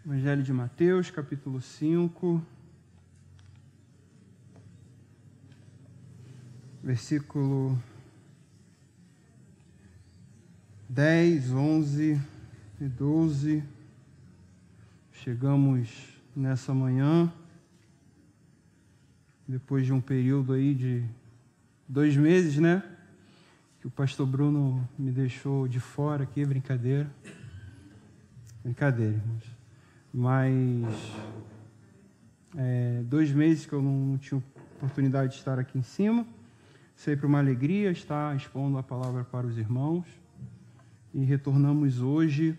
Evangelho de Mateus, capítulo 5, versículo 10, 11 e 12. Chegamos nessa manhã, depois de um período aí de 2 meses, né? Que o pastor Bruno me deixou de fora aqui, brincadeira. Brincadeira, irmãos. Mas 2 meses que eu não tinha oportunidade de estar aqui em cima. Sempre uma alegria estar expondo a palavra para os irmãos. E retornamos hoje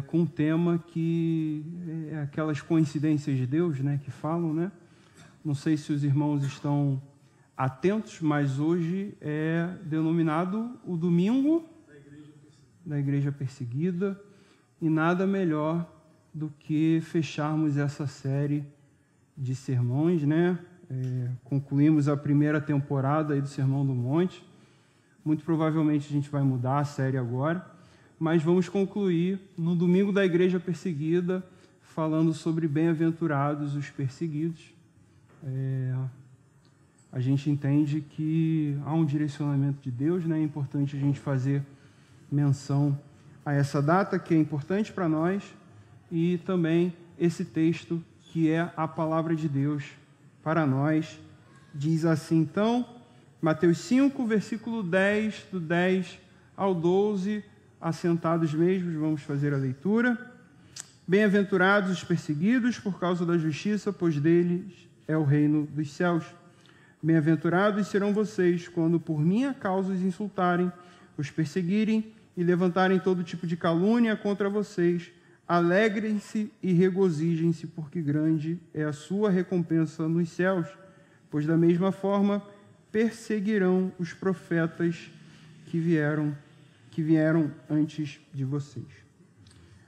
com um tema que é aquelas coincidências de Deus, né, que falam, né? Não sei se os irmãos estão atentos, mas hoje é denominado o domingo da Igreja Perseguida. E nada melhor do que fecharmos essa série de sermões, né? Concluímos a primeira temporada aí do Sermão do Monte. Muito provavelmente a gente vai mudar a série agora, mas vamos concluir no Domingo da Igreja Perseguida, falando sobre bem-aventurados os perseguidos. A gente entende que há um direcionamento de Deus, né? É importante a gente fazer menção a essa data, que é importante para nós, e também esse texto, que é a palavra de Deus para nós. Diz assim, então, Mateus 5, versículo 10, do 10 ao 12, assentados mesmos, vamos fazer a leitura. Bem-aventurados os perseguidos por causa da justiça, pois deles é o reino dos céus. Bem-aventurados serão vocês quando por minha causa os insultarem, os perseguirem e levantarem todo tipo de calúnia contra vocês. Alegrem-se e regozijem-se, porque grande é a sua recompensa nos céus, pois da mesma forma perseguirão os profetas que vieram antes de vocês.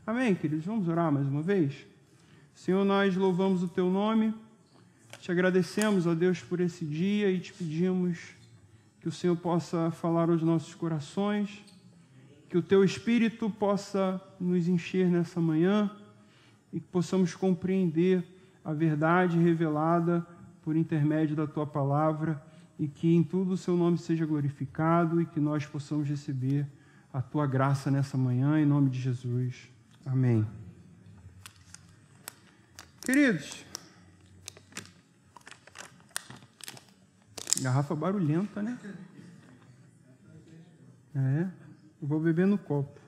Amém, queridos? Vamos orar mais uma vez? Senhor, nós louvamos o teu nome, te agradecemos, ó Deus, por esse dia e te pedimos que o Senhor possa falar aos nossos corações, que o teu Espírito possa nos encher nessa manhã e que possamos compreender a verdade revelada por intermédio da tua palavra e que em tudo o seu nome seja glorificado e que nós possamos receber a tua graça nessa manhã, em nome de Jesus. Amém. Queridos, garrafa barulhenta, né? Eu vou beber no copo.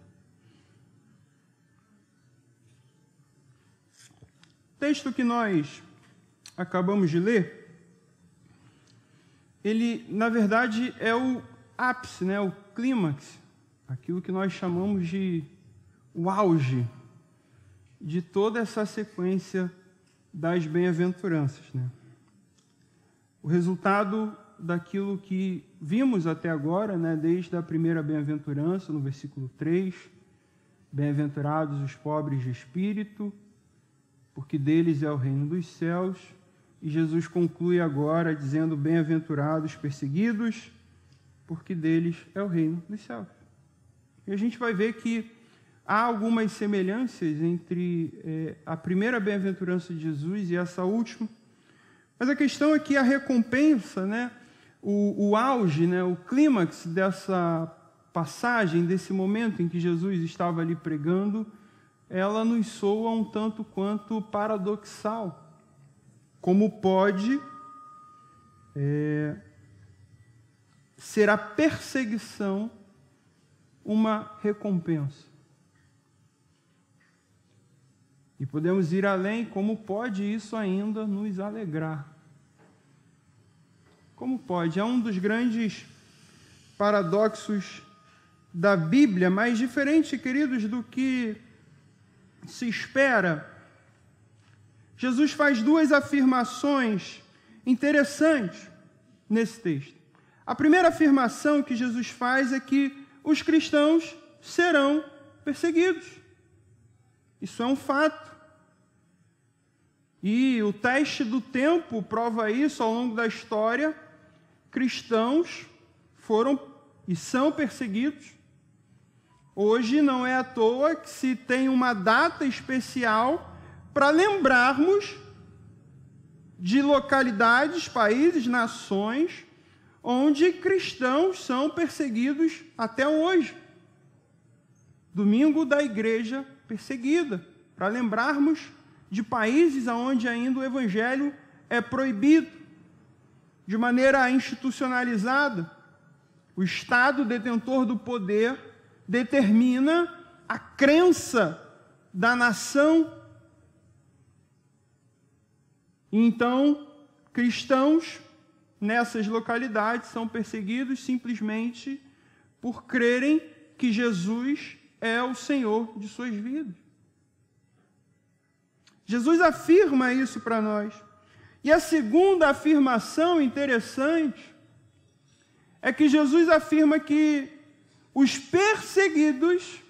O texto que nós acabamos de ler, ele, na verdade, é o ápice, né? O clímax, aquilo que nós chamamos de o auge de toda essa sequência das bem-aventuranças, né? O resultado daquilo que vimos até agora, né, desde a primeira bem-aventurança, no versículo 3, bem-aventurados os pobres de espírito, porque deles é o reino dos céus, e Jesus conclui agora dizendo, bem-aventurados perseguidos, porque deles é o reino dos céus. E a gente vai ver que há algumas semelhanças entre a primeira bem-aventurança de Jesus e essa última, mas a questão é que a recompensa, né, o auge, né, o clímax dessa passagem, desse momento em que Jesus estava ali pregando, ela nos soa um tanto quanto paradoxal. Como pode ser a perseguição uma recompensa? E podemos ir além, como pode isso ainda nos alegrar? Como pode? É um dos grandes paradoxos da Bíblia, mas diferente, queridos, do que se espera. Jesus faz 2 afirmações interessantes nesse texto. A primeira afirmação que Jesus faz é que os cristãos serão perseguidos. Isso é um fato. E o teste do tempo prova isso ao longo da história. Cristãos foram e são perseguidos Hoje não é à toa que se tem uma data especial para lembrarmos de localidades, países, nações, onde cristãos são perseguidos até hoje. Domingo da igreja perseguida, para lembrarmos de países onde ainda o evangelho é proibido, de maneira institucionalizada. O Estado detentor do poder determina a crença da nação. Então, cristãos nessas localidades são perseguidos simplesmente por crerem que Jesus é o Senhor de suas vidas. Jesus afirma isso para nós. E a segunda afirmação interessante é que Jesus afirma que os perseguidos,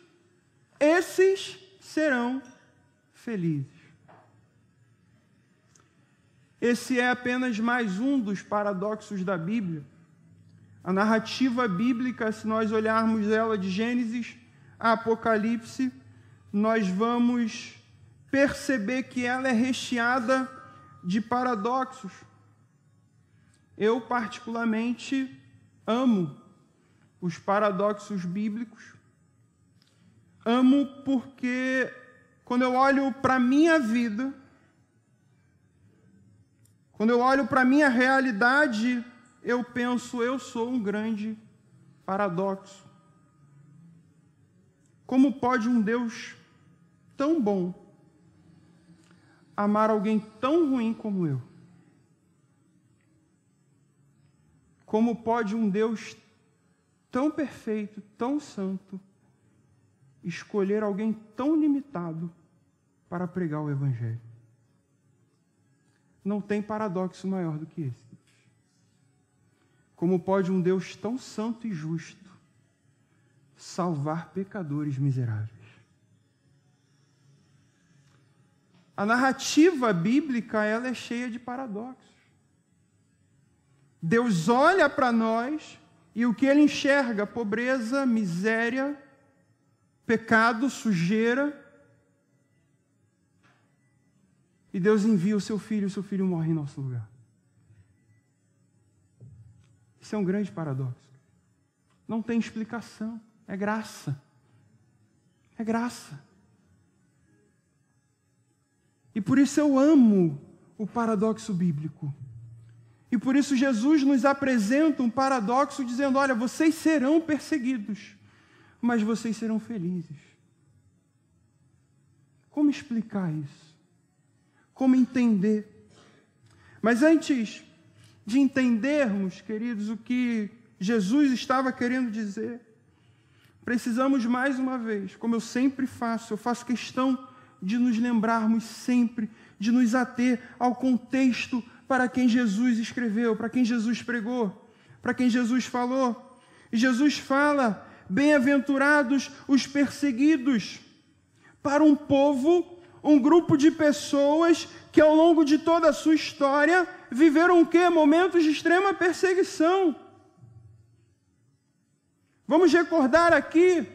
esses serão felizes. Esse é apenas mais um dos paradoxos da Bíblia. A narrativa bíblica, se nós olharmos ela de Gênesis a Apocalipse, nós vamos perceber que ela é recheada de paradoxos. Eu, particularmente, amo os paradoxos bíblicos. Amo porque, quando eu olho para a minha vida, quando eu olho para a minha realidade, eu penso, eu sou um grande paradoxo. Como pode um Deus tão bom amar alguém tão ruim como eu? Como pode um Deus tão perfeito, tão santo, escolher alguém tão limitado para pregar o Evangelho? Não tem paradoxo maior do que esse. Como pode um Deus tão santo e justo salvar pecadores miseráveis? A narrativa bíblica, ela é cheia de paradoxos. Deus olha para nós e o que Ele enxerga? Pobreza, miséria, pecado, sujeira. E Deus envia o seu filho morre em nosso lugar. Isso é um grande paradoxo. Não tem explicação. É graça. É graça. E por isso eu amo o paradoxo bíblico. E por isso Jesus nos apresenta um paradoxo dizendo, olha, vocês serão perseguidos, mas vocês serão felizes. Como explicar isso? Como entender? Mas antes de entendermos, queridos, o que Jesus estava querendo dizer, precisamos mais uma vez, como eu sempre faço, eu faço questão de nos lembrarmos sempre, de nos ater ao contexto para quem Jesus escreveu, para quem Jesus pregou, para quem Jesus falou. E Jesus fala, bem-aventurados os perseguidos, para um povo, um grupo de pessoas que ao longo de toda a sua história viveram o quê? Momentos de extrema perseguição. Vamos recordar aqui,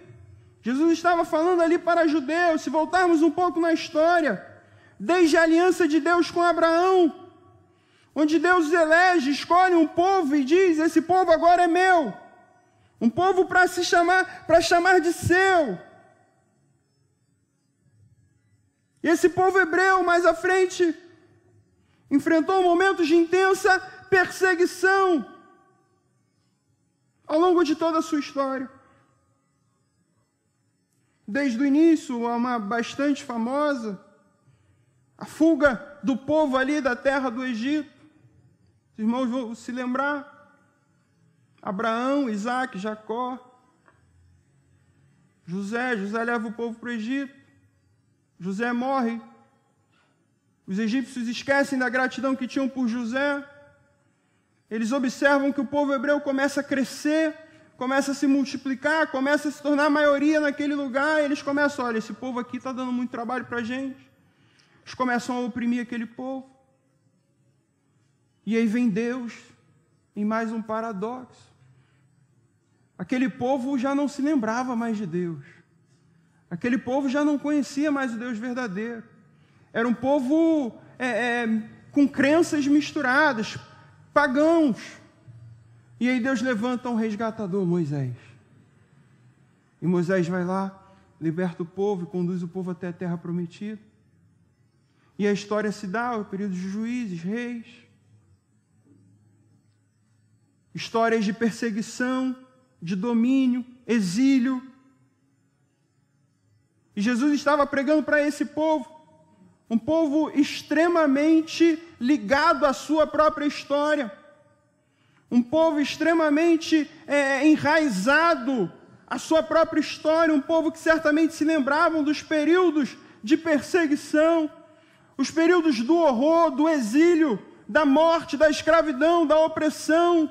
Jesus estava falando ali para judeus, se voltarmos um pouco na história, desde a aliança de Deus com Abraão, onde Deus elege, escolhe um povo e diz, esse povo agora é meu, um povo para chamar de seu. E esse povo hebreu, mais à frente, enfrentou momentos de intensa perseguição ao longo de toda a sua história. Desde o início, uma bastante famosa, a fuga do povo ali da terra do Egito. Os irmãos vão se lembrar. Abraão, Isaac, Jacó, José leva o povo para o Egito. José morre. Os egípcios esquecem da gratidão que tinham por José. Eles observam que o povo hebreu começa a crescer, começa a se multiplicar, começa a se tornar maioria naquele lugar. E eles começam, olha, esse povo aqui está dando muito trabalho para a gente. Eles começam a oprimir aquele povo. E aí vem Deus em mais um paradoxo. Aquele povo já não se lembrava mais de Deus. Aquele povo já não conhecia mais o Deus verdadeiro. Era um povo com crenças misturadas, pagãos. E aí Deus levanta um resgatador, Moisés. E Moisés vai lá, liberta o povo e conduz o povo até a terra prometida. E a história se dá, o período de juízes, reis. Histórias de perseguição, de domínio, exílio. E Jesus estava pregando para esse povo, um povo extremamente ligado à sua própria história, um povo extremamente enraizado à sua própria história, um povo que certamente se lembravam dos períodos de perseguição, os períodos do horror, do exílio, da morte, da escravidão, da opressão.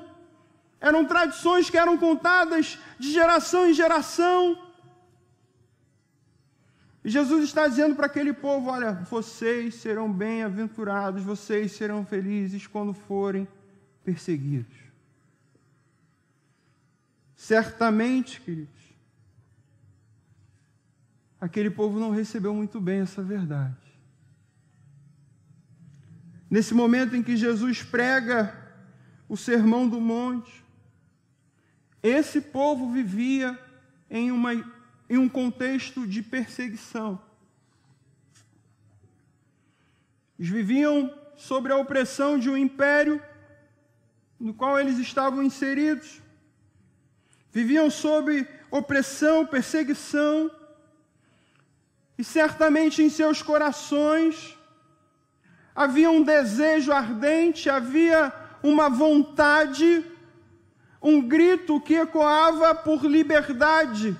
Eram tradições que eram contadas de geração em geração. E Jesus está dizendo para aquele povo, olha, vocês serão bem-aventurados, vocês serão felizes quando forem perseguidos. Certamente, queridos, aquele povo não recebeu muito bem essa verdade. Nesse momento em que Jesus prega o Sermão do Monte, esse povo vivia em um contexto de perseguição. Eles viviam sob a opressão de um império no qual eles estavam inseridos. Viviam sob opressão, perseguição, e certamente em seus corações havia um desejo ardente, havia uma vontade, um grito que ecoava por liberdade.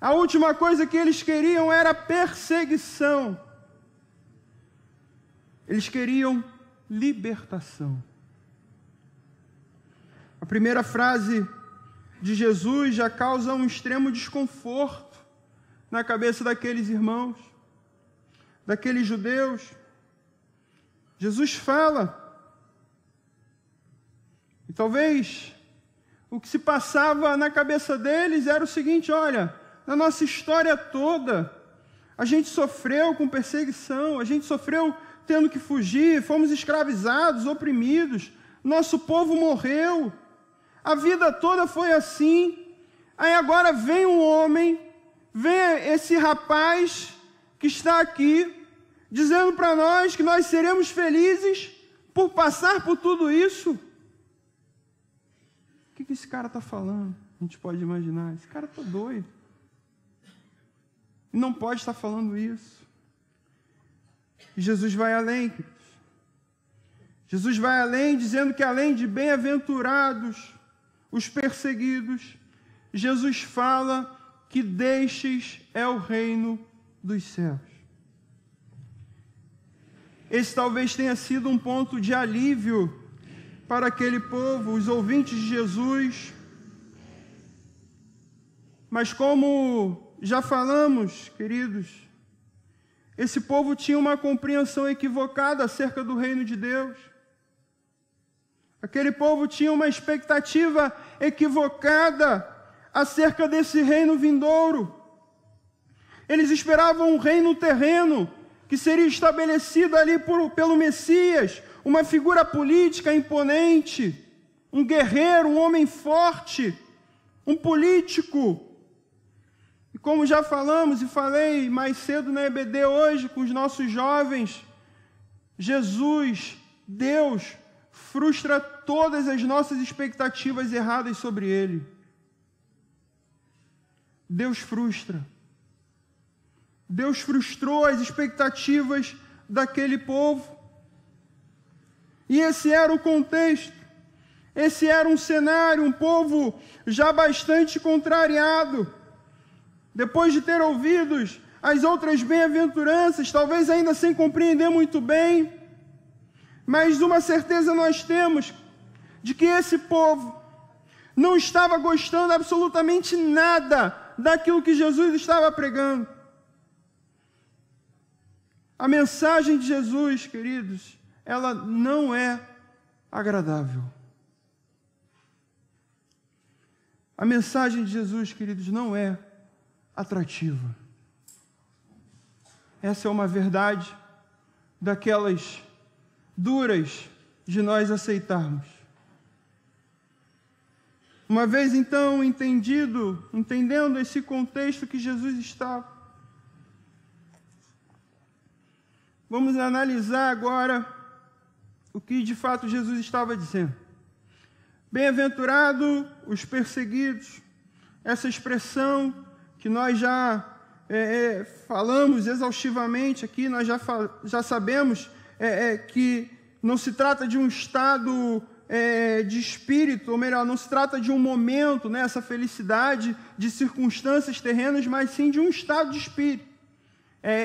A última coisa que eles queriam era perseguição. Eles queriam libertação. A primeira frase de Jesus já causa um extremo desconforto na cabeça daqueles irmãos, daqueles judeus. Jesus fala, e talvez o que se passava na cabeça deles era o seguinte: olha, na nossa história toda, a gente sofreu com perseguição, a gente sofreu tendo que fugir, fomos escravizados, oprimidos, nosso povo morreu, a vida toda foi assim. Aí agora vem um homem, vem esse rapaz que está aqui, dizendo para nós que nós seremos felizes por passar por tudo isso. O que esse cara está falando? A gente pode imaginar, esse cara está doido. E não pode estar falando isso. E Jesus vai além, queridos. Jesus vai além, dizendo que além de bem-aventurados os perseguidos, Jesus fala que destes é o reino dos céus. Esse talvez tenha sido um ponto de alívio para aquele povo, os ouvintes de Jesus. Mas como já falamos, queridos, esse povo tinha uma compreensão equivocada acerca do reino de Deus. Aquele povo tinha uma expectativa equivocada acerca desse reino vindouro. Eles esperavam um reino terreno que seria estabelecido ali pelo Messias, uma figura política imponente, um guerreiro, um homem forte, um político. E como já falamos e falei mais cedo na EBD hoje com os nossos jovens, Jesus, Deus, frustra todas as nossas expectativas erradas sobre Ele. Deus frustra. Deus frustrou as expectativas daquele povo. E esse era o contexto. Esse era um cenário, um povo já bastante contrariado. Depois de ter ouvido as outras bem-aventuranças, talvez ainda sem compreender muito bem, mas uma certeza nós temos, de que esse povo não estava gostando absolutamente nada daquilo que Jesus estava pregando. A mensagem de Jesus, queridos, ela não é agradável. A mensagem de Jesus, queridos, não é atrativa. Essa é uma verdade daquelas duras de nós aceitarmos. Uma vez então entendendo esse contexto que Jesus estava, vamos analisar agora o que de fato Jesus estava dizendo. Bem-aventurado os perseguidos, essa expressão que nós já falamos exaustivamente aqui, nós já sabemos que não se trata de um estado de espírito, ou melhor, não se trata de um momento, né, essa felicidade de circunstâncias terrenas, mas sim de um estado de espírito.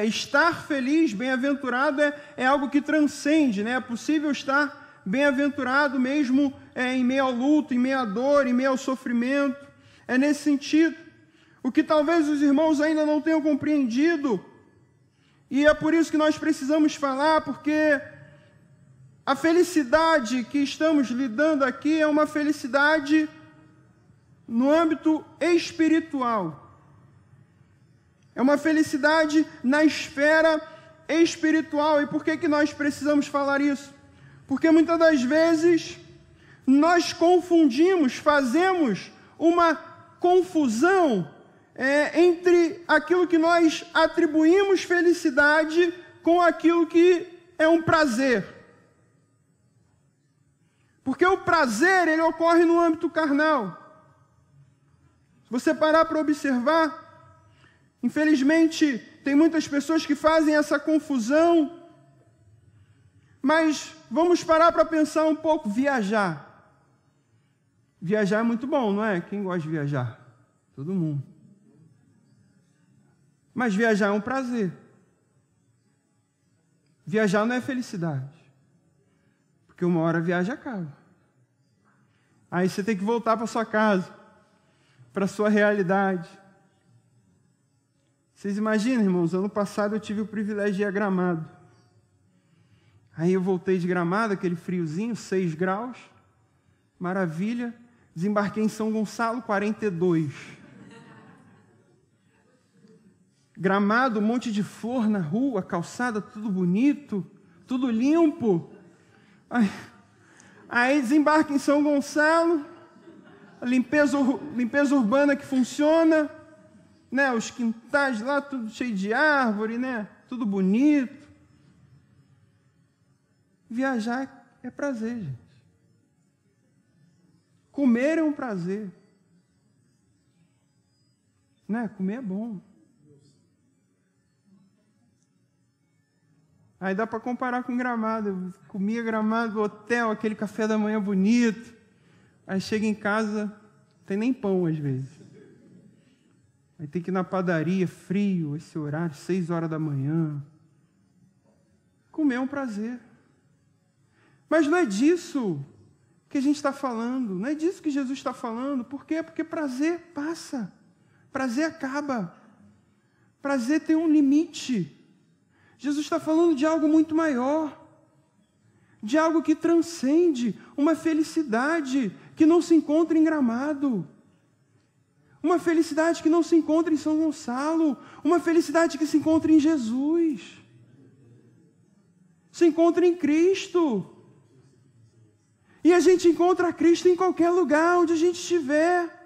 Estar feliz, bem-aventurado, é algo que transcende, né? É possível estar bem-aventurado mesmo em meio ao luto, em meio à dor, em meio ao sofrimento. É nesse sentido. O que talvez os irmãos ainda não tenham compreendido, e é por isso que nós precisamos falar, porque a felicidade que estamos lidando aqui é uma felicidade no âmbito espiritual. É uma felicidade na esfera espiritual. E por que nós precisamos falar isso? Porque muitas das vezes nós confundimos, fazemos uma confusão entre aquilo que nós atribuímos felicidade com aquilo que é um prazer. Porque o prazer, ele ocorre no âmbito carnal. Se você parar para observar, infelizmente, tem muitas pessoas que fazem essa confusão, mas vamos parar para pensar um pouco. Viajar. Viajar é muito bom, não é? Quem gosta de viajar? Todo mundo. Mas viajar é um prazer. Viajar não é felicidade. Porque uma hora a viagem acaba. Aí você tem que voltar para sua casa, para a sua realidade. Vocês imaginam, irmãos, ano passado eu tive o privilégio de ir a Gramado. Aí eu voltei de Gramado, aquele friozinho, 6 graus, maravilha. Desembarquei em São Gonçalo, 42. Gramado, um monte de flor na rua, calçada, tudo bonito, tudo limpo. Aí desembarque em São Gonçalo, a limpeza urbana que funciona, né? Os quintais lá, tudo cheio de árvore, né? Tudo bonito. Viajar é prazer, gente. Comer é um prazer. Né? Comer é bom. Aí dá para comparar com Gramado. Eu comia Gramado, hotel, aquele café da manhã bonito. Aí chega em casa, não tem nem pão às vezes. Aí tem que ir na padaria, frio, esse horário, 6 horas da manhã. Comer é um prazer. Mas não é disso que a gente está falando. Não é disso que Jesus está falando. Por quê? Porque prazer passa. Prazer acaba. Prazer tem um limite. Jesus está falando de algo muito maior, de algo que transcende, uma felicidade que não se encontra em Gramado, uma felicidade que não se encontra em São Gonçalo, uma felicidade que se encontra em Jesus, se encontra em Cristo. E a gente encontra Cristo em qualquer lugar onde a gente estiver.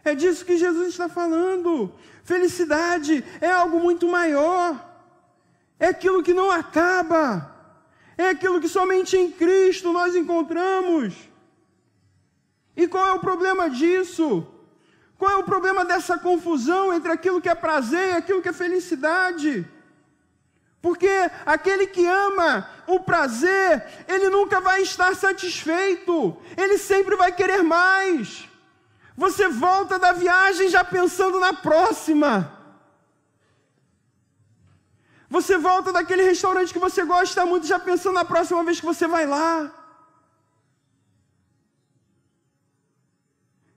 É disso que Jesus está falando. Felicidade é algo muito maior. É aquilo que não acaba. É aquilo que somente em Cristo nós encontramos. E qual é o problema disso? Qual é o problema dessa confusão entre aquilo que é prazer e aquilo que é felicidade? Porque aquele que ama o prazer, ele nunca vai estar satisfeito. Ele sempre vai querer mais. Você volta da viagem já pensando na próxima. Você volta daquele restaurante que você gosta muito já pensando na próxima vez que você vai lá.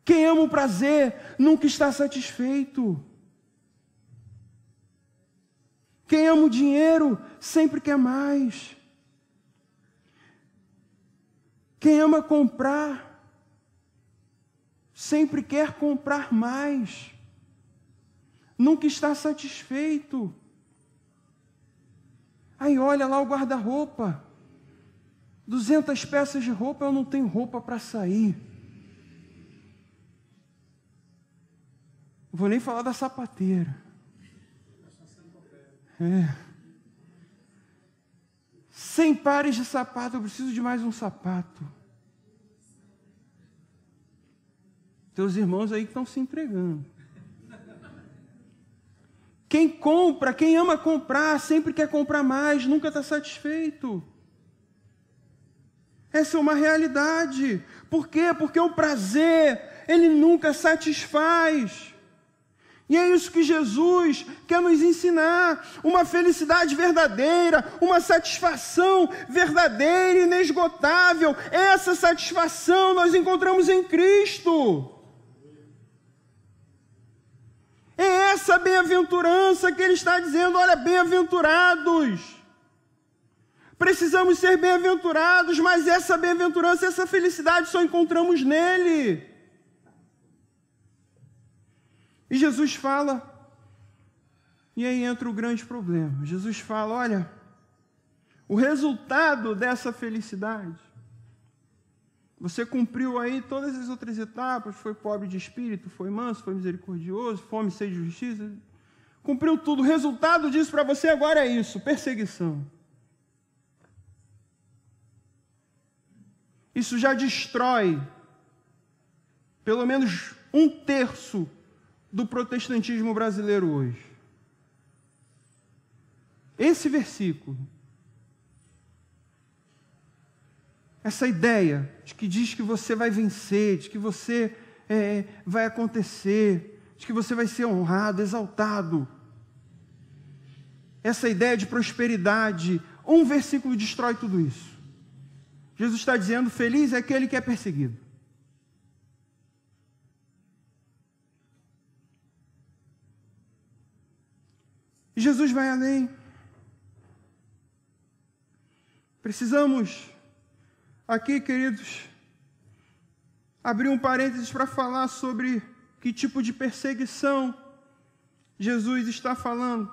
Quem ama o prazer nunca está satisfeito. Quem ama o dinheiro sempre quer mais. Quem ama comprar sempre quer comprar mais. nunca está satisfeito. Aí olha lá o guarda-roupa, 200 peças de roupa, eu não tenho roupa para sair. Não vou nem falar da sapateira. 100 pares de sapato, eu preciso de mais um sapato. Teus irmãos aí que estão se entregando. Quem compra, quem ama comprar, sempre quer comprar mais, nunca está satisfeito. Essa é uma realidade. Por quê? Porque o prazer, ele nunca satisfaz. E é isso que Jesus quer nos ensinar. Uma felicidade verdadeira, uma satisfação verdadeira e inesgotável. Essa satisfação nós encontramos em Cristo. É essa bem-aventurança que ele está dizendo, olha, bem-aventurados. Precisamos ser bem-aventurados, mas essa bem-aventurança, essa felicidade só encontramos nele. E Jesus fala, e aí entra o grande problema. Jesus fala, olha, o resultado dessa felicidade, você cumpriu aí todas as outras etapas, foi pobre de espírito, foi manso, foi misericordioso, fome, sede de justiça, cumpriu tudo. O resultado disso para você agora é isso, perseguição. Isso já destrói pelo menos 1/3 do protestantismo brasileiro hoje. Esse versículo, essa ideia de que diz que você vai vencer, de que você vai acontecer, de que você vai ser honrado, exaltado. Essa ideia de prosperidade, um versículo destrói tudo isso. Jesus está dizendo, feliz é aquele que é perseguido. E Jesus vai além. Precisamos, aqui, queridos, abrir um parênteses para falar sobre que tipo de perseguição Jesus está falando,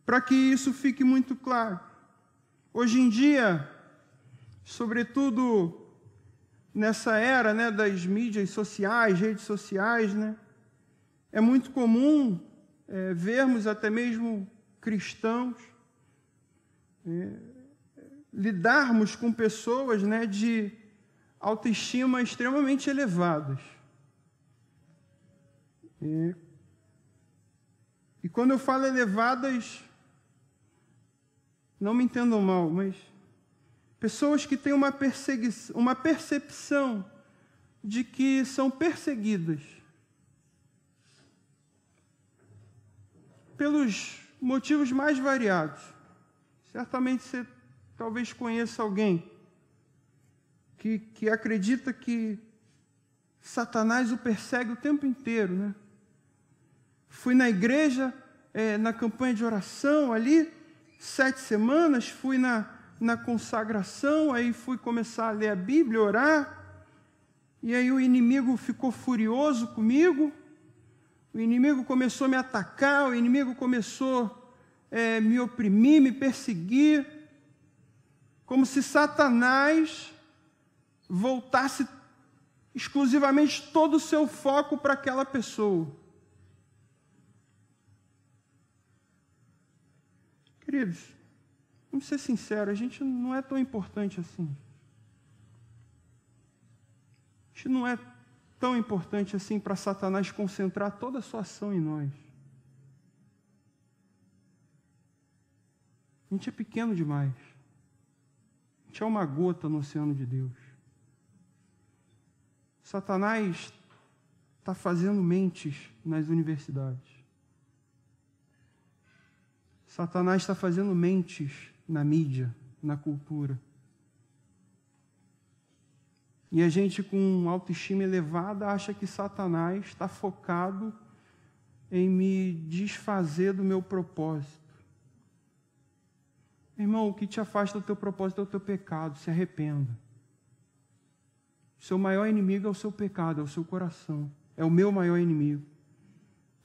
para que isso fique muito claro. Hoje em dia, sobretudo nessa era, né, das mídias sociais, redes sociais, né, é muito comum vermos até mesmo cristãos lidarmos com pessoas, né, de autoestima extremamente elevadas. E quando eu falo elevadas, não me entendam mal, mas pessoas que têm uma percepção de que são perseguidas pelos motivos mais variados. Certamente você talvez conheça alguém que acredita que Satanás o persegue o tempo inteiro, né? Fui na igreja, na campanha de oração ali, 7 semanas, fui na consagração, aí fui começar a ler a Bíblia, orar, e aí o inimigo ficou furioso comigo, o inimigo começou a me atacar, o inimigo começou a me oprimir, me perseguir, como se Satanás voltasse exclusivamente todo o seu foco para aquela pessoa. Queridos, vamos ser sinceros, a gente não é tão importante assim. A gente não é tão importante assim para Satanás concentrar toda a sua ação em nós. A gente é pequeno demais. A gente é uma gota no oceano de Deus. Satanás está fazendo mentes nas universidades. Satanás está fazendo mentes na mídia, na cultura. E a gente com autoestima elevada acha que Satanás está focado em me desfazer do meu propósito. Irmão, o que te afasta do teu propósito é o teu pecado, se arrependa. O seu maior inimigo é o seu pecado, é o seu coração. É o meu maior inimigo.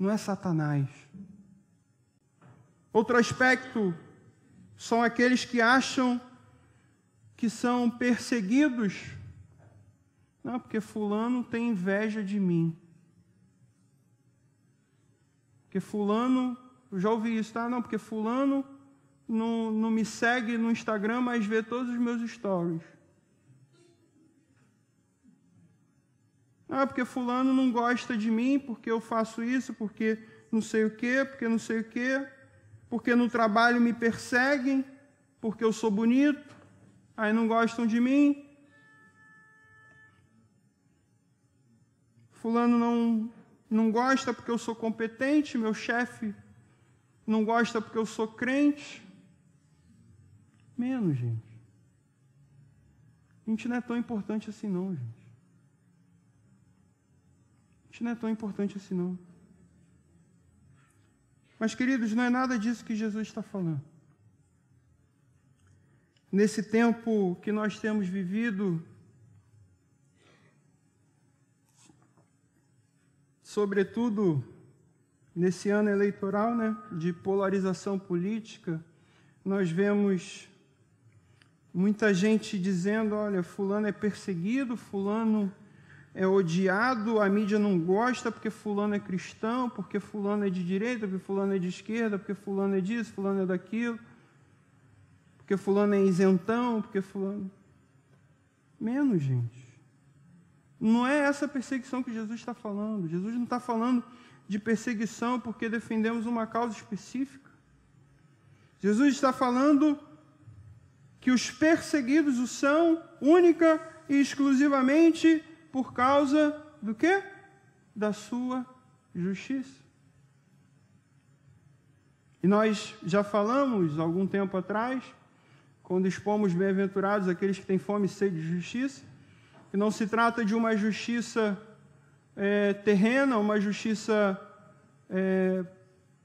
não é Satanás. Outro aspecto são aqueles que acham que são perseguidos. Não, porque fulano tem inveja de mim. Porque fulano, eu já ouvi isso, tá? Não, porque fulano não me segue no Instagram, mas vê todos os meus stories. Ah, porque fulano não gosta de mim, porque eu faço isso, porque não sei o quê, porque no trabalho me perseguem, porque eu sou bonito, aí não gostam de mim. Fulano não gosta porque eu sou competente, meu chefe não gosta porque eu sou crente. Menos, gente. A gente não é tão importante assim não, gente. A gente não é tão importante assim não. Mas, queridos, não é nada disso que Jesus está falando. Nesse tempo que nós temos vivido, sobretudo nesse ano eleitoral, né, de polarização política, nós vemos muita gente dizendo, olha, fulano é perseguido, fulano é odiado, a mídia não gosta porque fulano é cristão, porque fulano é de direita, porque fulano é de esquerda, porque fulano é disso, fulano é daquilo, porque fulano é isentão, porque fulano... Menos, gente. Não é essa perseguição que Jesus está falando. Jesus não está falando de perseguição porque defendemos uma causa específica. Jesus está falando que os perseguidos o são única e exclusivamente por causa do quê? Da sua justiça. E nós já falamos algum tempo atrás, quando expomos bem-aventurados aqueles que têm fome e sede de justiça, que não se trata de uma justiça terrena, uma justiça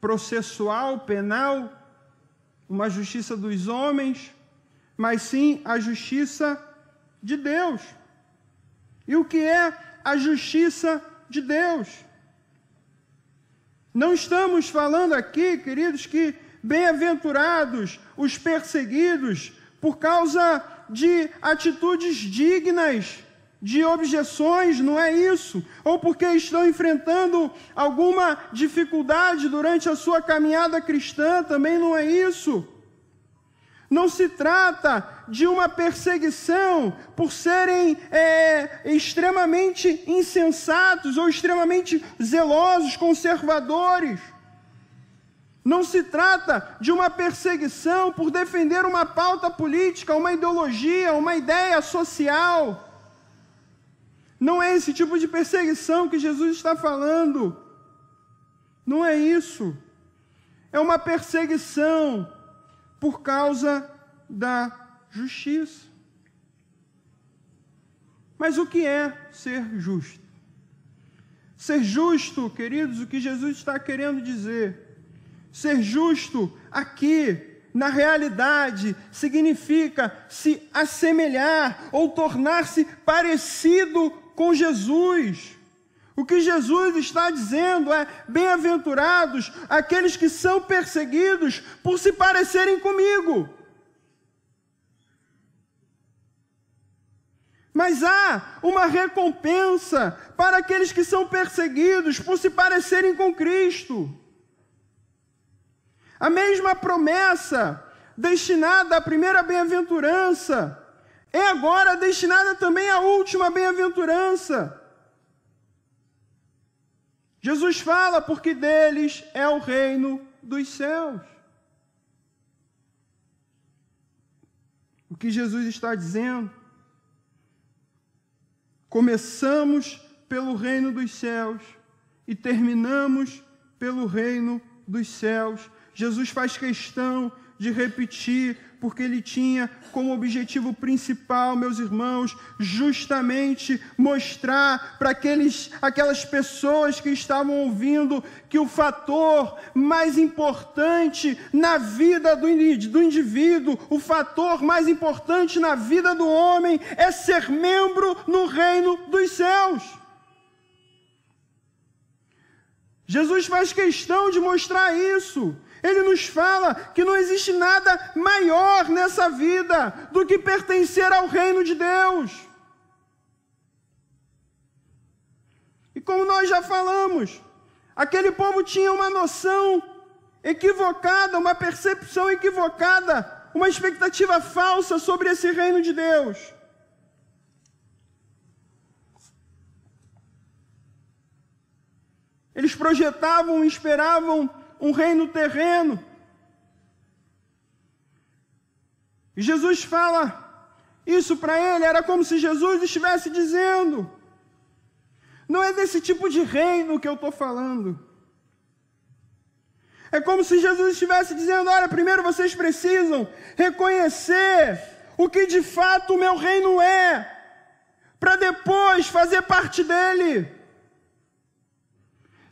processual, penal, uma justiça dos homens, mas sim a justiça de Deus. E o que é a justiça de Deus? Não estamos falando aqui, queridos, que bem-aventurados os perseguidos por causa de atitudes dignas de objeções, não é isso. Ou porque estão enfrentando alguma dificuldade durante a sua caminhada cristã, também não é isso. Não se trata de uma perseguição por serem extremamente insensatos ou extremamente zelosos, conservadores. Não se trata de uma perseguição por defender uma pauta política, uma ideologia, uma ideia social. Não é esse tipo de perseguição que Jesus está falando. Não é isso. É uma perseguição por causa da justiça. Mas o que é ser justo? Ser justo, queridos, o que Jesus está querendo dizer? Ser justo aqui, na realidade, significa se assemelhar ou tornar-se parecido com Jesus. O que Jesus está dizendo é: bem-aventurados aqueles que são perseguidos por se parecerem comigo. Mas há uma recompensa para aqueles que são perseguidos por se parecerem com Cristo. A mesma promessa destinada à primeira bem-aventurança é agora destinada também à última bem-aventurança. Jesus fala, porque deles é o reino dos céus. O que Jesus está dizendo? Começamos pelo reino dos céus e terminamos pelo reino dos céus. Jesus faz questão de repetir, porque ele tinha como objetivo principal, meus irmãos, justamente mostrar para aquelas pessoas que estavam ouvindo que o fator mais importante na vida do indivíduo, o fator mais importante na vida do homem é ser membro no reino dos céus. Jesus faz questão de mostrar isso. Ele nos fala que não existe nada maior nessa vida do que pertencer ao reino de Deus. E como nós já falamos, aquele povo tinha uma noção equivocada, uma percepção equivocada, uma expectativa falsa sobre esse reino de Deus. Eles projetavam e esperavam um reino terreno. E Jesus fala isso para ele, era como se Jesus estivesse dizendo: não é desse tipo de reino que eu estou falando. É como se Jesus estivesse dizendo: olha, primeiro vocês precisam reconhecer o que de fato o meu reino é, para depois fazer parte dele.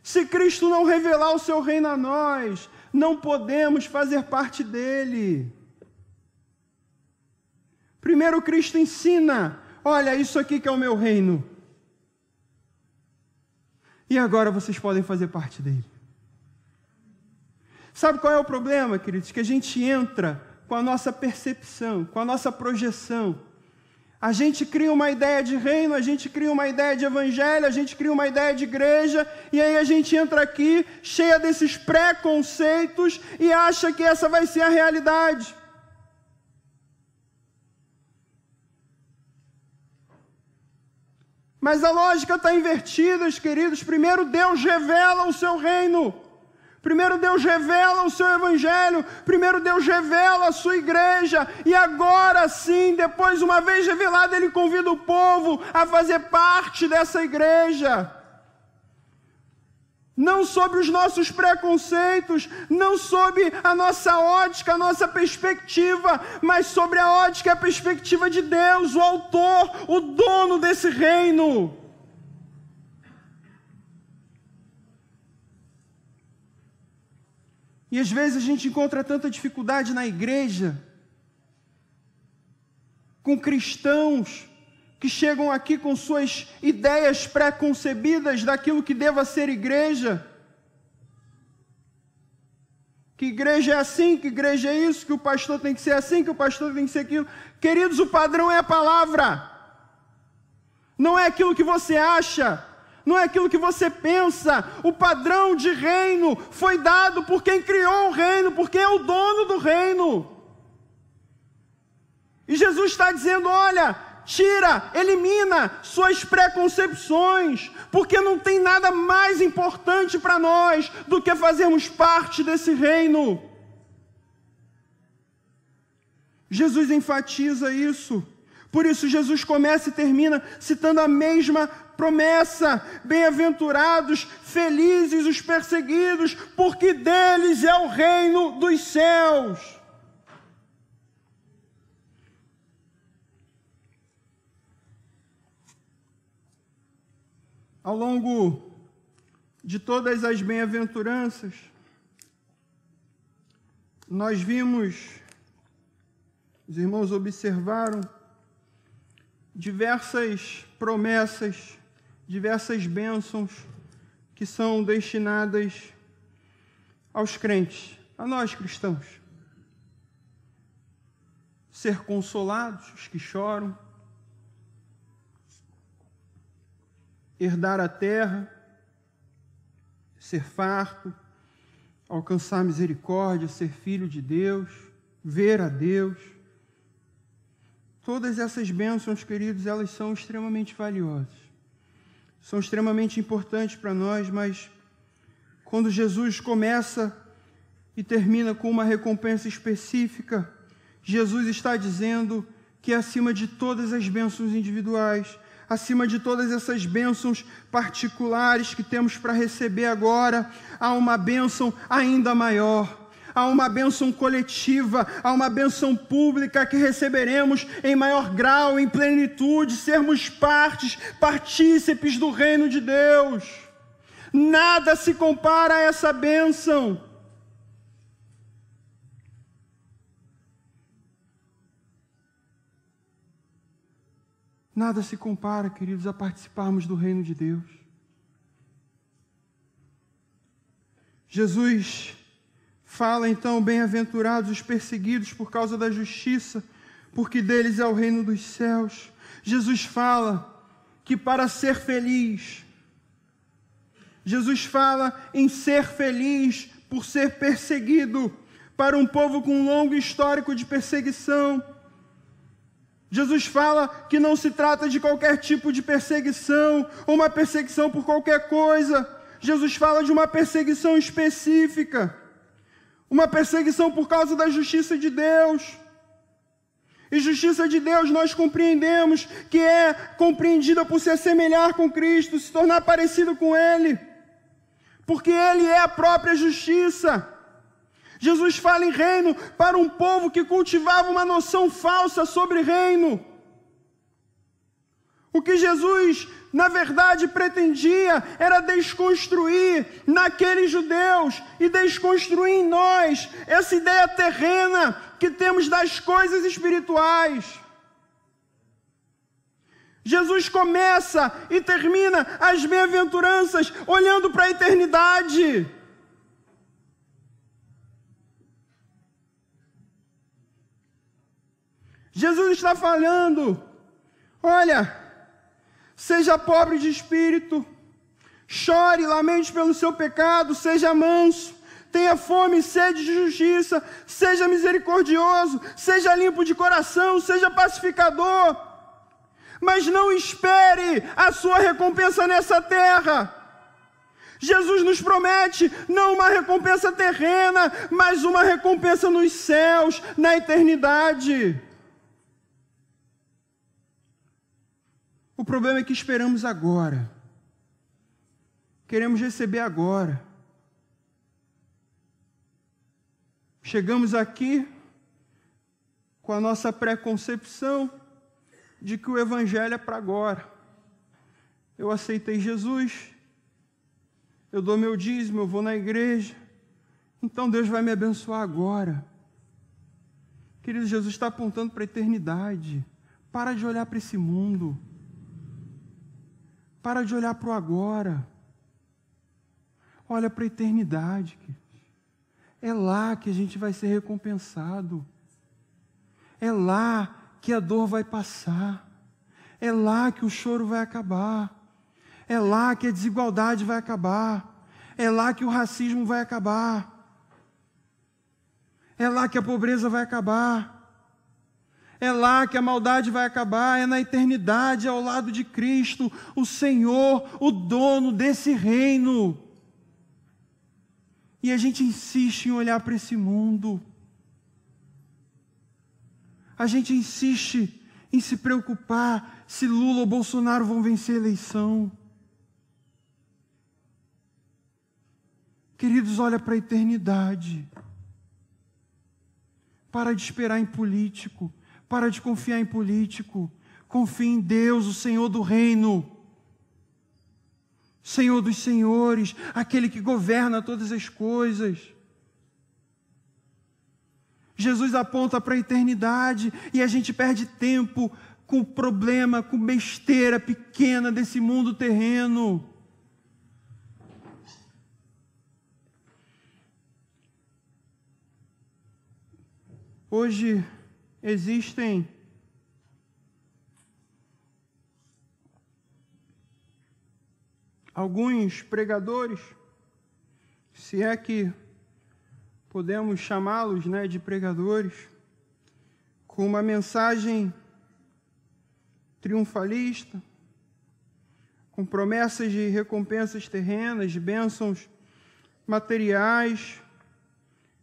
Se Cristo não revelar o seu reino a nós, não podemos fazer parte dele. Primeiro Cristo ensina: olha, isso aqui que é o meu reino. E agora vocês podem fazer parte dele. Sabe qual é o problema, queridos? Que a gente entra com a nossa percepção, com a nossa projeção. A gente cria uma ideia de reino, a gente cria uma ideia de evangelho, a gente cria uma ideia de igreja, e aí a gente entra aqui cheia desses preconceitos e acha que essa vai ser a realidade. Mas a lógica está invertida, queridos. Primeiro Deus revela o seu reino. Primeiro Deus revela o seu evangelho, primeiro Deus revela a sua igreja, e agora sim, depois, uma vez revelado, Ele convida o povo a fazer parte dessa igreja. Não sob os nossos preconceitos, não sob a nossa ótica, a nossa perspectiva, mas sobre a ótica e a perspectiva de Deus, o autor, o dono desse reino. E às vezes a gente encontra tanta dificuldade na igreja, com cristãos que chegam aqui com suas ideias pré-concebidas daquilo que deva ser igreja. Que igreja é assim, que igreja é isso, que o pastor tem que ser assim, que o pastor tem que ser aquilo. Queridos, o padrão é a palavra. Não é aquilo que você acha. Não é aquilo que você pensa. O padrão de reino foi dado por quem criou o reino, por quem é o dono do reino. E Jesus está dizendo: olha, tira, elimina suas preconcepções, porque não tem nada mais importante para nós do que fazermos parte desse reino. Jesus enfatiza isso. Por isso Jesus começa e termina citando a mesma promessa: bem-aventurados, felizes os perseguidos, porque deles é o reino dos céus. Ao longo de todas as bem-aventuranças, nós vimos, os irmãos observaram, diversas promessas, diversas bênçãos que são destinadas aos crentes, a nós cristãos. Ser consolados, os que choram, herdar a terra, ser farto, alcançar misericórdia, ser filho de Deus, ver a Deus. Todas essas bênçãos, queridos, elas são extremamente valiosas, são extremamente importantes para nós, mas quando Jesus começa e termina com uma recompensa específica, Jesus está dizendo que acima de todas as bênçãos individuais, acima de todas essas bênçãos particulares que temos para receber agora, há uma bênção ainda maior. Há uma bênção coletiva, há uma bênção pública que receberemos em maior grau, em plenitude, sermos partícipes do reino de Deus. Nada se compara a essa bênção. Nada se compara, queridos, a participarmos do reino de Deus. Jesus fala então, bem-aventurados os perseguidos por causa da justiça, porque deles é o reino dos céus. Jesus fala que para ser feliz, Jesus fala em ser feliz por ser perseguido, para um povo com um longo histórico de perseguição. Jesus fala que não se trata de qualquer tipo de perseguição, ou uma perseguição por qualquer coisa. Jesus fala de uma perseguição específica, uma perseguição por causa da justiça de Deus. E justiça de Deus nós compreendemos que é compreendida por se assemelhar com Cristo, se tornar parecido com Ele, porque Ele é a própria justiça. Jesus fala em reino para um povo que cultivava uma noção falsa sobre reino. O que Jesus, na verdade, pretendia era desconstruir naqueles judeus e desconstruir em nós essa ideia terrena que temos das coisas espirituais. Jesus começa e termina as bem-aventuranças olhando para a eternidade. Jesus está falando, olha, seja pobre de espírito, chore, lamente pelo seu pecado, seja manso, tenha fome e sede de justiça, seja misericordioso, seja limpo de coração, seja pacificador, mas não espere a sua recompensa nessa terra. Jesus nos promete não uma recompensa terrena, mas uma recompensa nos céus, na eternidade. O problema é que esperamos agora. Queremos receber agora. Chegamos aqui com a nossa preconcepção de que o Evangelho é para agora. Eu aceitei Jesus, eu dou meu dízimo, eu vou na igreja, então Deus vai me abençoar agora. Querido, Jesus está apontando para a eternidade. Para de olhar para esse mundo. Para de olhar para o agora. Olha para a eternidade. É lá que a gente vai ser recompensado. É lá que a dor vai passar. É lá que o choro vai acabar. É lá que a desigualdade vai acabar. É lá que o racismo vai acabar. É lá que a pobreza vai acabar. É lá que a maldade vai acabar, é na eternidade, ao lado de Cristo, o Senhor, o dono desse reino. E a gente insiste em olhar para esse mundo. A gente insiste em se preocupar se Lula ou Bolsonaro vão vencer a eleição. Queridos, olha para a eternidade. Para de esperar em político. Para de confiar em político. Confie em Deus, o Senhor do reino. Senhor dos senhores, aquele que governa todas as coisas. Jesus aponta para a eternidade e a gente perde tempo com problema, com besteira pequena desse mundo terreno. Hoje existem alguns pregadores, se é que podemos chamá-los, de pregadores, com uma mensagem triunfalista, com promessas de recompensas terrenas, de bênçãos materiais,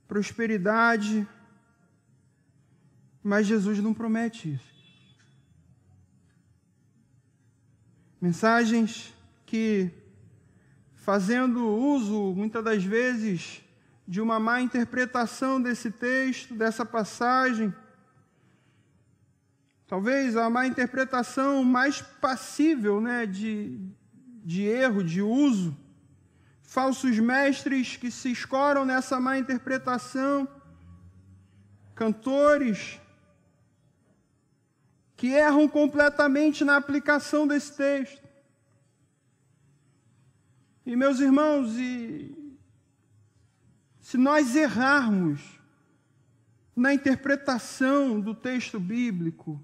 prosperidade, mas Jesus não promete isso. Mensagens que, fazendo uso, muitas das vezes, de uma má interpretação desse texto, dessa passagem, talvez a má interpretação mais passível, de erro, de uso, falsos mestres que se escoram nessa má interpretação, cantores que erram completamente na aplicação desse texto. E, meus irmãos, se nós errarmos na interpretação do texto bíblico,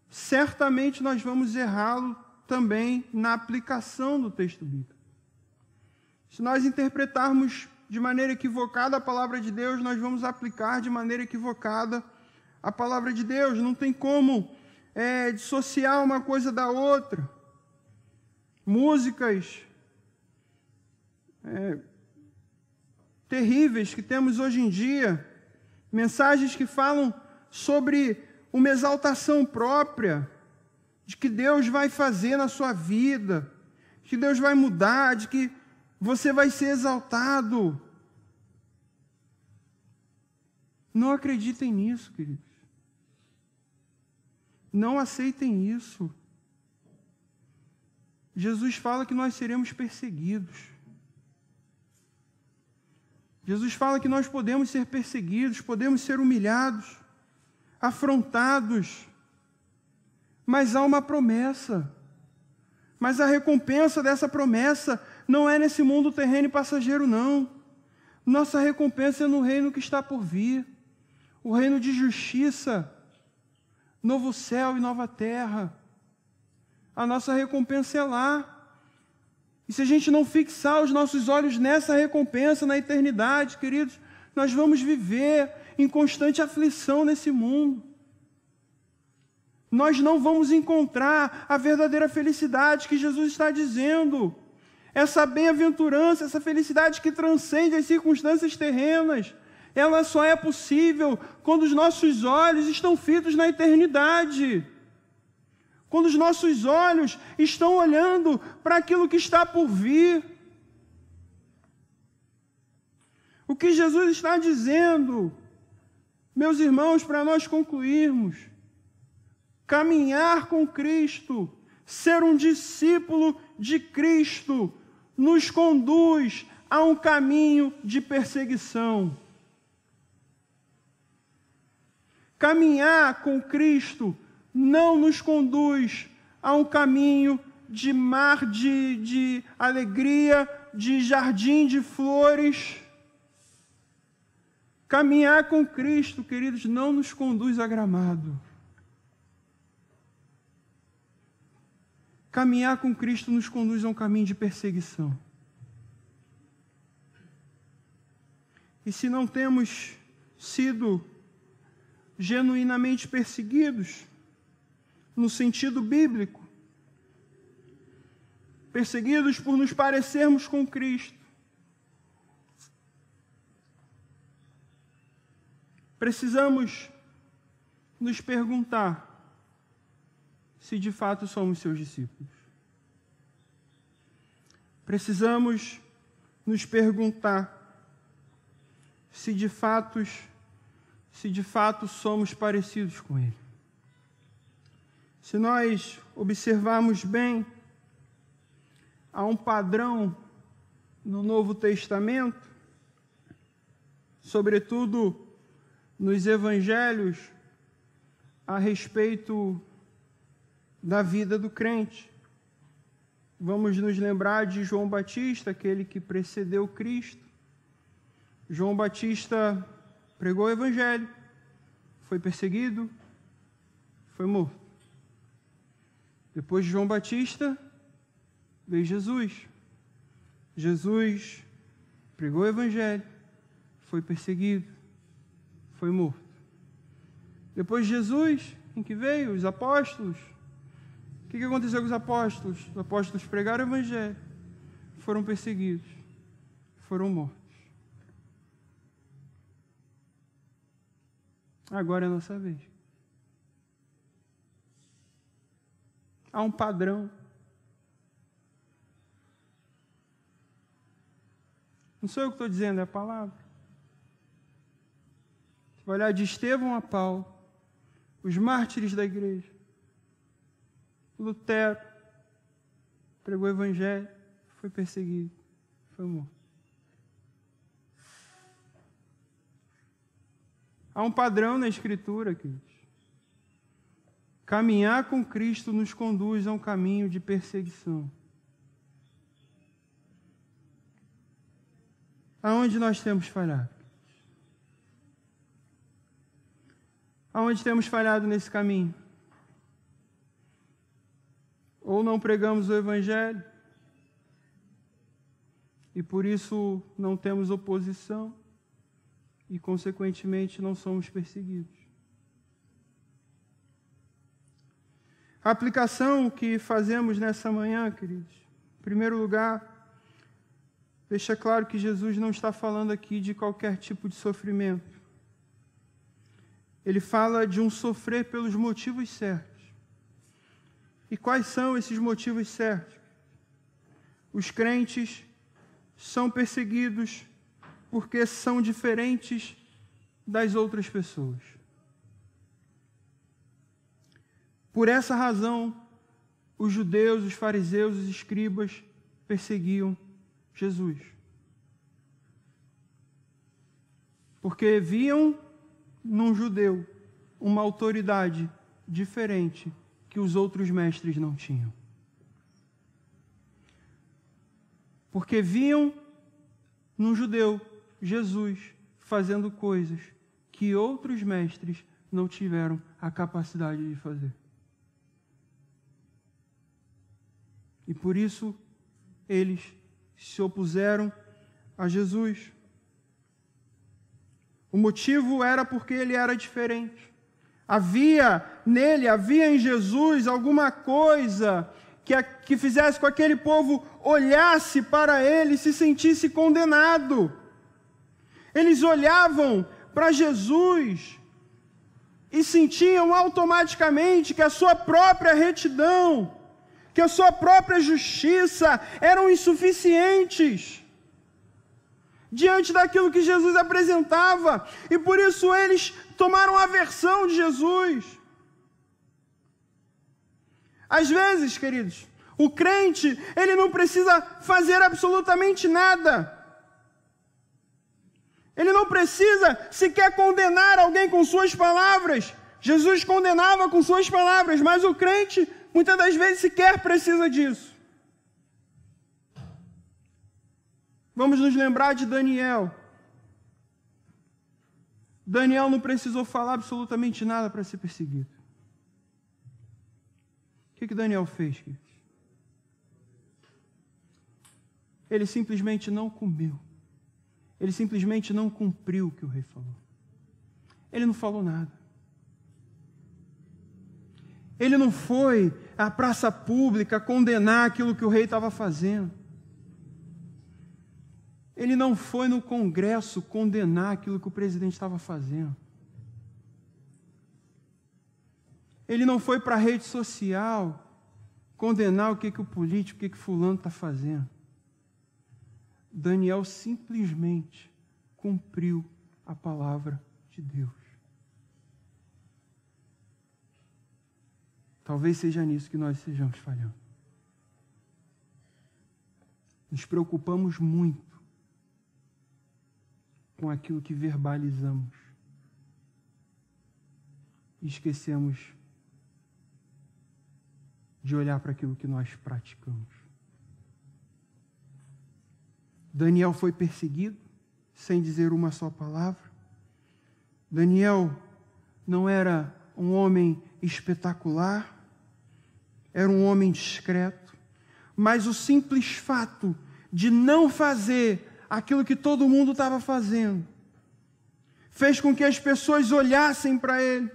certamente nós vamos errá-lo também na aplicação do texto bíblico. Se nós interpretarmos de maneira equivocada a palavra de Deus, nós vamos aplicar de maneira equivocada a palavra de Deus. Não tem como dissociar uma coisa da outra. Músicas terríveis que temos hoje em dia, mensagens que falam sobre uma exaltação própria, de que Deus vai fazer na sua vida, que Deus vai mudar, de que você vai ser exaltado. Não acreditem nisso, queridos. Não aceitem isso. Jesus fala que nós seremos perseguidos. Jesus fala que nós podemos ser perseguidos, podemos ser humilhados, afrontados. Mas há uma promessa. Mas a recompensa dessa promessa não é nesse mundo terreno e passageiro, não. Nossa recompensa é no reino que está por vir. O reino de justiça, novo céu e nova terra. A nossa recompensa é lá. E se a gente não fixar os nossos olhos nessa recompensa, na eternidade, queridos, nós vamos viver em constante aflição nesse mundo. Nós não vamos encontrar a verdadeira felicidade que Jesus está dizendo. Essa bem-aventurança, essa felicidade que transcende as circunstâncias terrenas, ela só é possível quando os nossos olhos estão fitos na eternidade. Quando os nossos olhos estão olhando para aquilo que está por vir. O que Jesus está dizendo, meus irmãos, para nós concluirmos, caminhar com Cristo, ser um discípulo de Cristo, nos conduz a um caminho de perseguição. Caminhar com Cristo não nos conduz a um caminho de mar de alegria, de jardim de flores. Caminhar com Cristo, queridos, não nos conduz a gramado. Caminhar com Cristo nos conduz a um caminho de perseguição. E se não temos sido genuinamente perseguidos, no sentido bíblico, perseguidos por nos parecermos com Cristo, precisamos nos perguntar se de fato somos seus discípulos. Precisamos nos perguntar se de fato somos parecidos com Ele. Se nós observarmos bem, há um padrão no Novo Testamento, sobretudo nos Evangelhos, a respeito da vida do crente. Vamos nos lembrar de João Batista, aquele que precedeu Cristo. João Batista pregou o Evangelho, foi perseguido, foi morto. Depois de João Batista, veio Jesus. Jesus pregou o Evangelho, foi perseguido, foi morto. Depois de Jesus, em que veio? Os apóstolos. O que aconteceu com os apóstolos? Os apóstolos pregaram o Evangelho, foram perseguidos, foram mortos. Agora é a nossa vez. Há um padrão. Não sou eu que estou dizendo, é a palavra. Você vai olhar de Estevão a Paulo, os mártires da igreja. Lutero pregou o Evangelho, foi perseguido, foi morto. Há um padrão na Escritura, queridos. Caminhar com Cristo nos conduz a um caminho de perseguição. Aonde nós temos falhado? Aonde temos falhado nesse caminho? Ou não pregamos o Evangelho, e por isso não temos oposição, e consequentemente não somos perseguidos. A aplicação que fazemos nessa manhã, queridos, em primeiro lugar, deixa claro que Jesus não está falando aqui de qualquer tipo de sofrimento. Ele fala de um sofrer pelos motivos certos. E quais são esses motivos certos? Os crentes são perseguidos porque são diferentes das outras pessoas. Por essa razão, os judeus, os fariseus, os escribas perseguiam Jesus. Porque viam num judeu uma autoridade diferente que os outros mestres não tinham. Porque viam num judeu Jesus fazendo coisas que outros mestres não tiveram a capacidade de fazer. E por isso eles se opuseram a Jesus. O motivo era porque ele era diferente. Havia em Jesus alguma coisa que fizesse com que aquele povo olhasse para ele e se sentisse condenado. Eles olhavam para Jesus e sentiam automaticamente que a sua própria retidão, que a sua própria justiça eram insuficientes diante daquilo que Jesus apresentava, e por isso eles tomaram aversão de Jesus. Às vezes, queridos, o crente, ele não precisa fazer absolutamente nada. Ele não precisa sequer condenar alguém com suas palavras. Jesus condenava com suas palavras, mas o crente, muitas das vezes, sequer precisa disso. Vamos nos lembrar de Daniel. Daniel não precisou falar absolutamente nada para ser perseguido. O que Daniel fez, queridos? Ele simplesmente não comeu. Ele simplesmente não cumpriu o que o rei falou. Ele não falou nada. Ele não foi à praça pública condenar aquilo que o rei estava fazendo. Ele não foi no Congresso condenar aquilo que o presidente estava fazendo. Ele não foi para a rede social condenar o que o político, o que fulano está fazendo. Daniel simplesmente cumpriu a palavra de Deus. Talvez seja nisso que nós estejamos falhando. Nos preocupamos muito com aquilo que verbalizamos e esquecemos de olhar para aquilo que nós praticamos. Daniel foi perseguido sem dizer uma só palavra. Daniel não era um homem espetacular, era um homem discreto, mas o simples fato de não fazer aquilo que todo mundo estava fazendo fez com que as pessoas olhassem para ele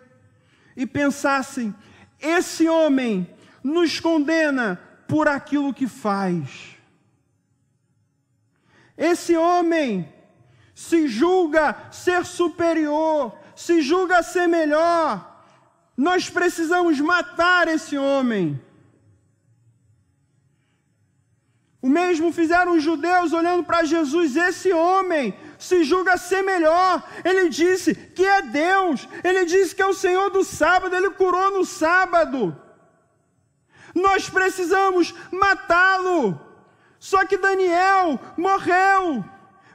e pensassem: esse homem nos condena por aquilo que faz. Esse homem se julga ser superior, se julga ser melhor. Nós precisamos matar esse homem. O mesmo fizeram os judeus olhando para Jesus. Esse homem se julga ser melhor. Ele disse que é Deus. Ele disse que é o Senhor do sábado. Ele curou no sábado. Nós precisamos matá-lo. Só que Daniel morreu.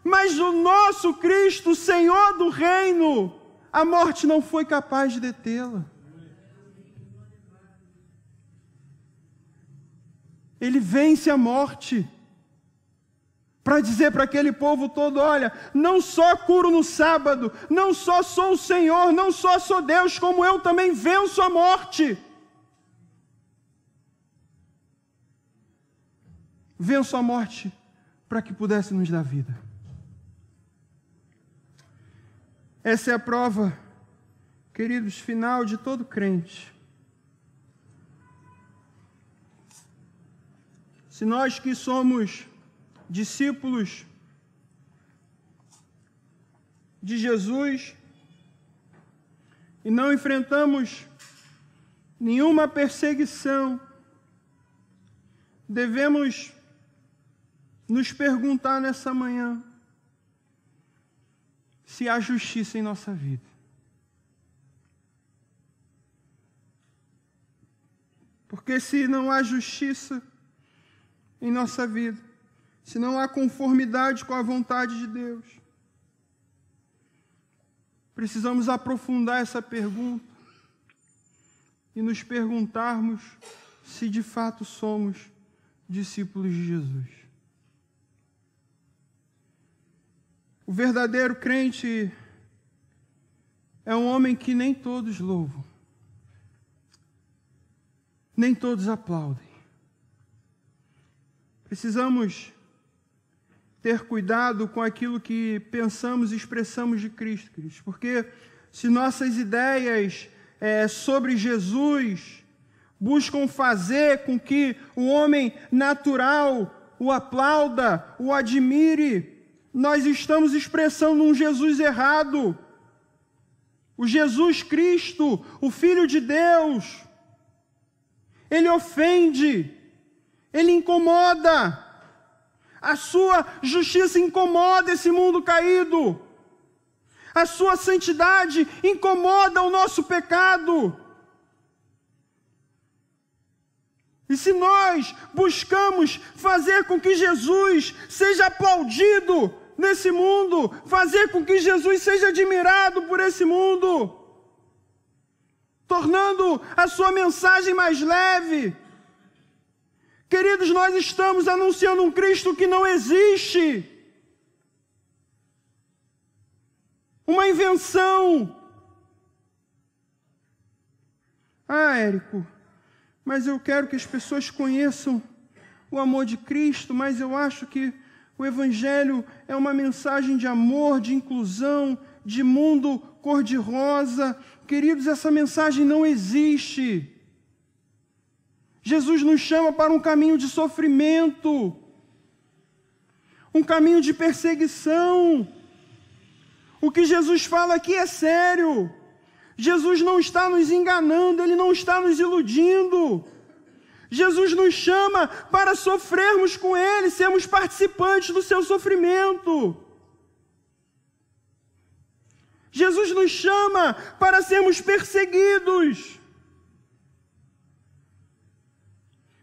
Mas o nosso Cristo, o Senhor do reino, a morte não foi capaz de detê-la. Ele vence a morte. para dizer para aquele povo todo: olha, não só curo no sábado, não só sou o Senhor, não só sou Deus, como eu também venço a morte. Venço a morte para que pudesse nos dar vida. Essa é a prova, queridos, final de todo crente. Se nós que somos discípulos de Jesus e não enfrentamos nenhuma perseguição, devemos nos perguntar nessa manhã se há justiça em nossa vida. Porque se não há justiça em nossa vida, se não há conformidade com a vontade de Deus, precisamos aprofundar essa pergunta e nos perguntarmos se de fato somos discípulos de Jesus. O verdadeiro crente é um homem que nem todos louvam, nem todos aplaudem. Precisamos ter cuidado com aquilo que pensamos e expressamos de Cristo, queridos, porque se nossas ideias sobre Jesus buscam fazer com que o homem natural o aplauda, o admire, nós estamos expressando um Jesus errado. O Jesus Cristo, o Filho de Deus, ele ofende, ele incomoda. A sua justiça incomoda esse mundo caído. A sua santidade incomoda o nosso pecado. E se nós buscamos fazer com que Jesus seja aplaudido nesse mundo, fazer com que Jesus seja admirado por esse mundo, tornando a sua mensagem mais leve, queridos, nós estamos anunciando um Cristo que não existe, uma invenção. Ah, Érico, mas eu quero que as pessoas conheçam o amor de Cristo, mas eu acho que o Evangelho é uma mensagem de amor, de inclusão, de mundo cor-de-rosa. Queridos, essa mensagem não existe. Jesus nos chama para um caminho de sofrimento, um caminho de perseguição. O que Jesus fala aqui é sério. Jesus não está nos enganando, Ele não está nos iludindo. Jesus nos chama para sofrermos com Ele, sermos participantes do seu sofrimento. Jesus nos chama para sermos perseguidos.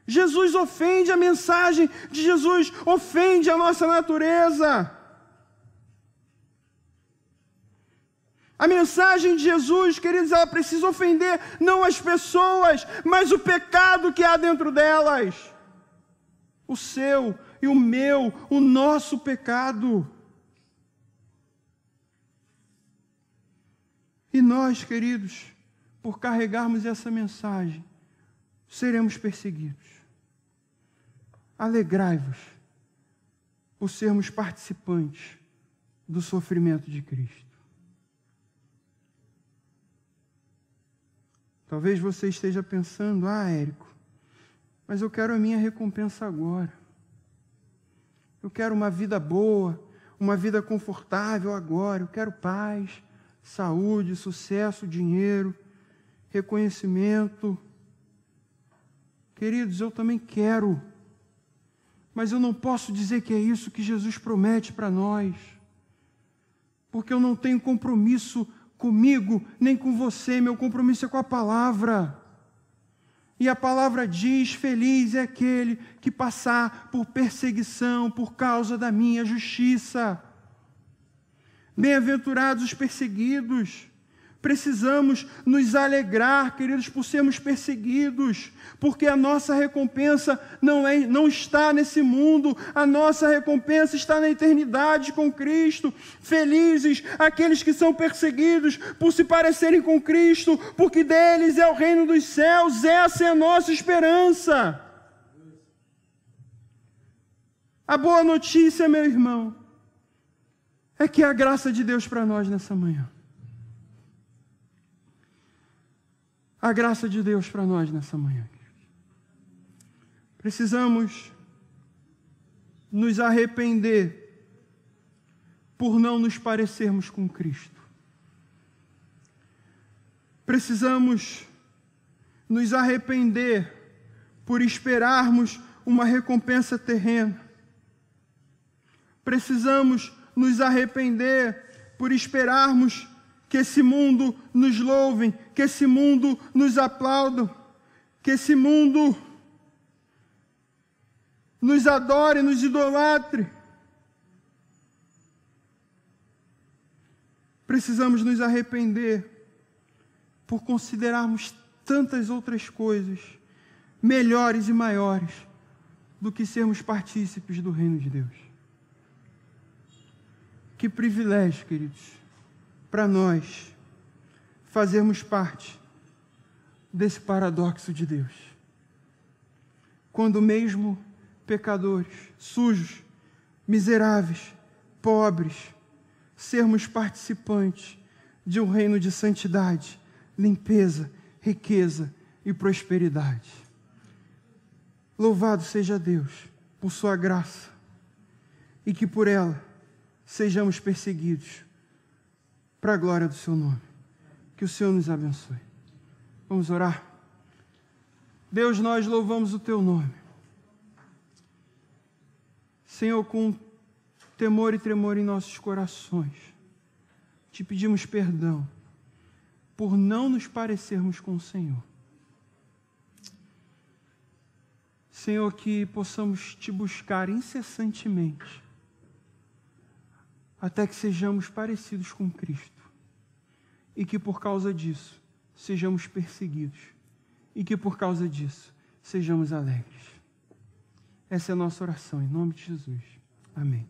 Jesus ofende, a mensagem de Jesus ofende a nossa natureza. A mensagem de Jesus, queridos, ela precisa ofender não as pessoas, mas o pecado que há dentro delas. O seu e o meu, o nosso pecado. E nós, queridos, por carregarmos essa mensagem, seremos perseguidos. Alegrai-vos por sermos participantes do sofrimento de Cristo. Talvez você esteja pensando: ah, Érico, mas eu quero a minha recompensa agora. Eu quero uma vida boa, uma vida confortável agora. Eu quero paz, saúde, sucesso, dinheiro, reconhecimento. Queridos, eu também quero, mas eu não posso dizer que é isso que Jesus promete para nós, porque eu não tenho compromisso comigo, nem com você. Meu compromisso é com a palavra. E a palavra diz: feliz é aquele que passar por perseguição por causa da minha justiça. Bem-aventurados os perseguidos Precisamos nos alegrar, queridos, por sermos perseguidos, porque a nossa recompensa não está nesse mundo, a nossa recompensa está na eternidade com Cristo. Felizes aqueles que são perseguidos por se parecerem com Cristo, porque deles é o reino dos céus, essa é a nossa esperança. A boa notícia, meu irmão, é que a graça de Deus para nós nessa manhã. A graça de Deus para nós nessa manhã. Precisamos nos arrepender por não nos parecermos com Cristo. Precisamos nos arrepender por esperarmos uma recompensa terrena. Precisamos nos arrepender por esperarmos que esse mundo nos louve, que esse mundo nos aplauda, que esse mundo nos adore, nos idolatre. Precisamos nos arrepender por considerarmos tantas outras coisas melhores e maiores do que sermos partícipes do reino de Deus. Que privilégio, queridos, para nós fazermos parte desse paradoxo de Deus. Quando mesmo pecadores, sujos, miseráveis, pobres, sermos participantes de um reino de santidade, limpeza, riqueza e prosperidade. Louvado seja Deus por sua graça e que por ela sejamos perseguidos para a glória do seu nome. Que o Senhor nos abençoe. Vamos orar. Deus, nós louvamos o teu nome. Senhor, com temor e tremor em nossos corações, te pedimos perdão por não nos parecermos com o Senhor. Senhor, que possamos te buscar incessantemente, até que sejamos parecidos com Cristo, e que por causa disso sejamos perseguidos, e que por causa disso sejamos alegres. Essa é a nossa oração, em nome de Jesus. Amém.